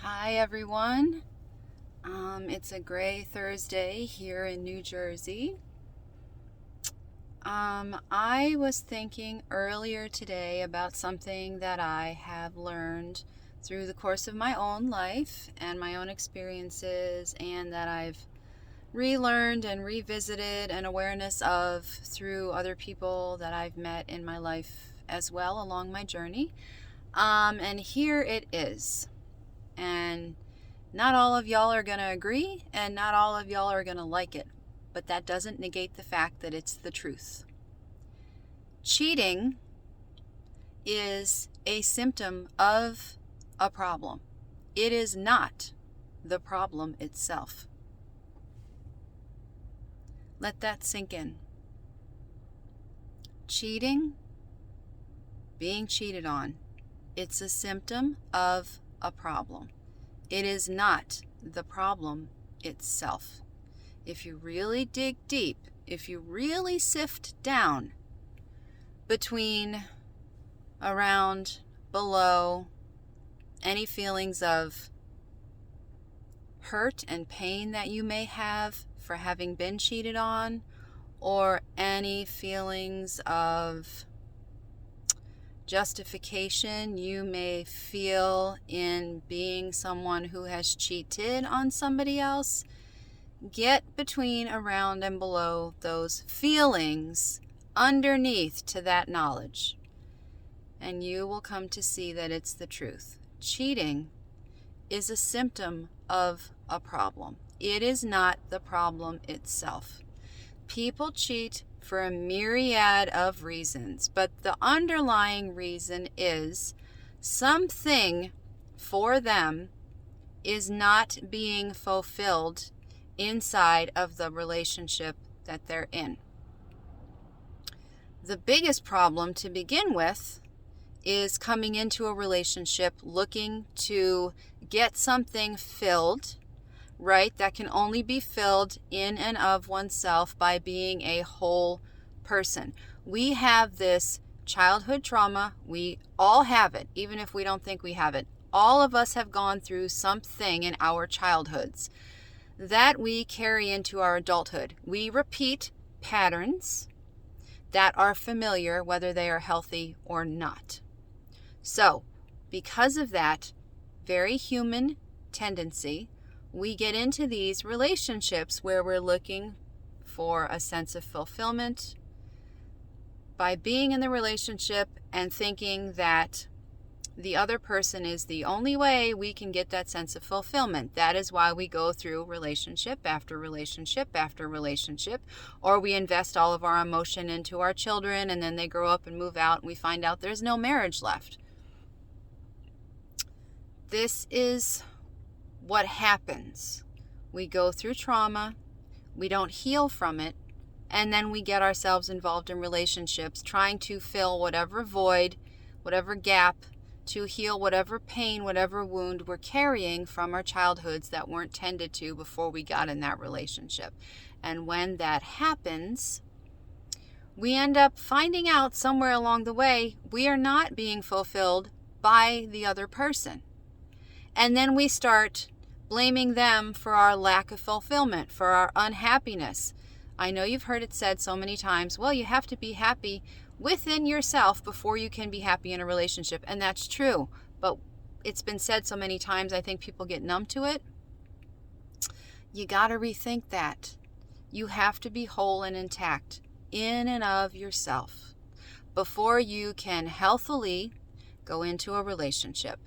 Hi everyone. It's a gray Thursday here in New Jersey. I was thinking earlier today about something that I have learned through the course of my own life and my own experiences, and that I've relearned and revisited an awareness of through other people that I've met in my life as well along my journey. And here it is. And not all of y'all are going to agree, and not all of y'all are going to like it, but that doesn't negate the fact that it's the truth. Cheating is a symptom of a problem. It is not the problem itself. Let that sink in. Cheating, being cheated on, it's a symptom of a problem. It is not the problem itself. If you really dig deep, if you really sift down between, around, below, any feelings of hurt and pain that you may have for having been cheated on, or any feelings of justification you may feel in being someone who has cheated on somebody else, get between, around, and below those feelings underneath to that knowledge, and you will come to see that it's the truth. Cheating is a symptom of a problem. It is not the problem itself. People cheat for a myriad of reasons, but the underlying reason is something for them is not being fulfilled inside of the relationship that they're in. The biggest problem to begin with is coming into a relationship looking to get something filled, right? That can only be filled in and of oneself by being a whole person. We have this childhood trauma. We all have it, even if we don't think we have it. All of us have gone through something in our childhoods that we carry into our adulthood. We repeat patterns that are familiar, whether they are healthy or not. So, because of that very human tendency, we get into these relationships where we're looking for a sense of fulfillment by being in the relationship and thinking that the other person is the only way we can get that sense of fulfillment. That is why we go through relationship after relationship after relationship, or we invest all of our emotion into our children, and then they grow up and move out and we find out there's no marriage left. This is what happens. We go through trauma, we don't heal from it, and then we get ourselves involved in relationships trying to fill whatever void, whatever gap, to heal whatever pain, whatever wound we're carrying from our childhoods that weren't tended to before we got in that relationship. And when that happens, we end up finding out somewhere along the way we are not being fulfilled by the other person. And then we start blaming them for our lack of fulfillment, for our unhappiness. I know you've heard it said so many times, well, you have to be happy within yourself before you can be happy in a relationship. And that's true, but it's been said so many times, I think people get numb to it. You got to rethink that. You have to be whole and intact in and of yourself before you can healthily go into a relationship.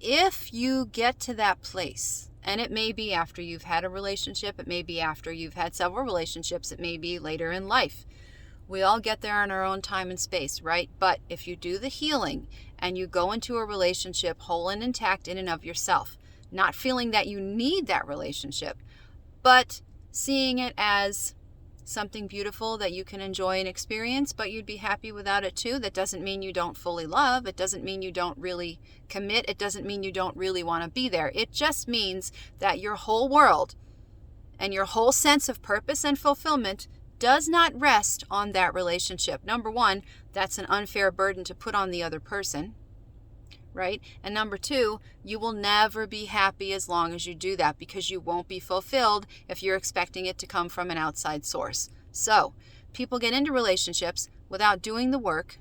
If you get to that place, and it may be after you've had a relationship, it may be after you've had several relationships, it may be later in life. We all get there in our own time and space, right? But if you do the healing and you go into a relationship whole and intact in and of yourself, not feeling that you need that relationship, but seeing it as something beautiful that you can enjoy and experience, but you'd be happy without it too. That doesn't mean you don't fully love. It doesn't mean you don't really commit. It doesn't mean you don't really want to be there. It just means that your whole world and your whole sense of purpose and fulfillment does not rest on that relationship. Number one, that's an unfair burden to put on the other person, right? And number two, you will never be happy as long as you do that, because you won't be fulfilled if you're expecting it to come from an outside source. So people get into relationships without doing the work.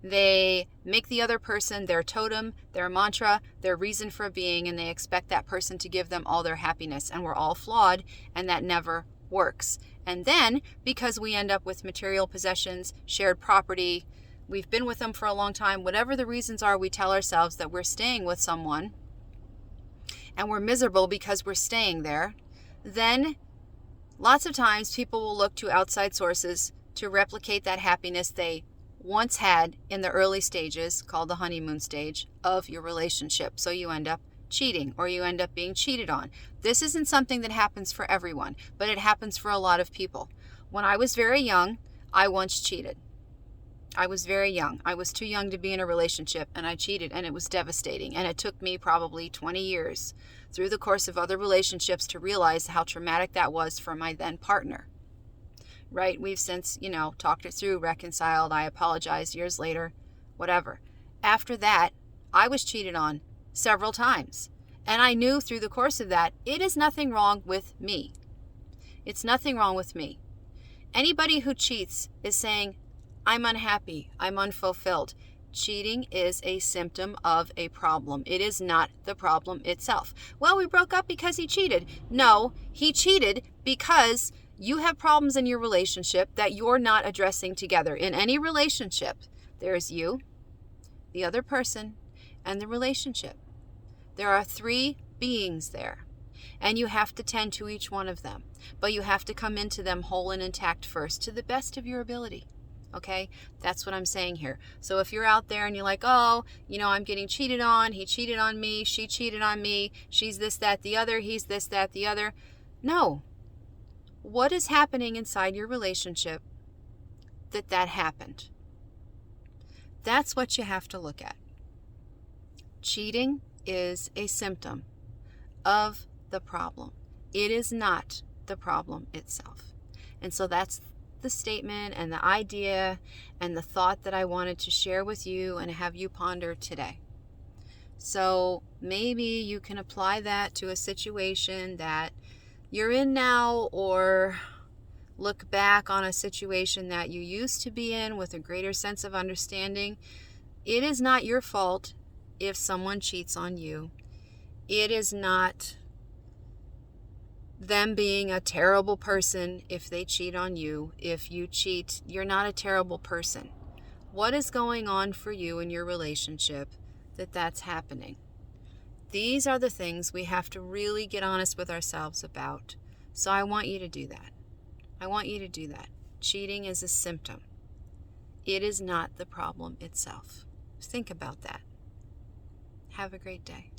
They make the other person their totem, their mantra, their reason for being, and they expect that person to give them all their happiness. And we're all flawed, and that never works. And then, because we end up with material possessions, shared property, we've been with them for a long time, whatever the reasons are, we tell ourselves that we're staying with someone, and we're miserable because we're staying there. Then, lots of times, people will look to outside sources to replicate that happiness they once had in the early stages, called the honeymoon stage, of your relationship. So you end up cheating, or you end up being cheated on. This isn't something that happens for everyone, but it happens for a lot of people. When I was very young, I once cheated. I was very young. I was too young to be in a relationship, and I cheated, and it was devastating. And it took me probably 20 years through the course of other relationships to realize how traumatic that was for my then partner. Right? We've since, talked it through, reconciled. I apologized years later, whatever. After that, I was cheated on several times. And I knew through the course of that, it is nothing wrong with me. It's nothing wrong with me. Anybody who cheats is saying, I'm unhappy, I'm unfulfilled. Cheating is a symptom of a problem. It is not the problem itself. Well, we broke up because he cheated. No, he cheated because you have problems in your relationship that you're not addressing together. In any relationship, there's you, the other person, and the relationship. There are three beings there, and you have to tend to each one of them. But you have to come into them whole and intact first, to the best of your ability. Okay? That's what I'm saying here. So if you're out there and you're like, oh, I'm getting cheated on, he cheated on me, she cheated on me, she's this, that, the other, he's this, that, the other. No. What is happening inside your relationship that happened? That's what you have to look at. Cheating is a symptom of the problem. It is not the problem itself. And so that's the statement and the idea and the thought that I wanted to share with you and have you ponder today. So maybe you can apply that to a situation that you're in now, or look back on a situation that you used to be in with a greater sense of understanding. It is not your fault if someone cheats on you. It is not them being a terrible person if they cheat on you. If you cheat, you're not a terrible person. What is going on for you in your relationship that's happening? These are the things we have to really get honest with ourselves about. So I want you to do that. I want you to do that. Cheating is a symptom. It is not the problem itself. Think about that. Have a great day.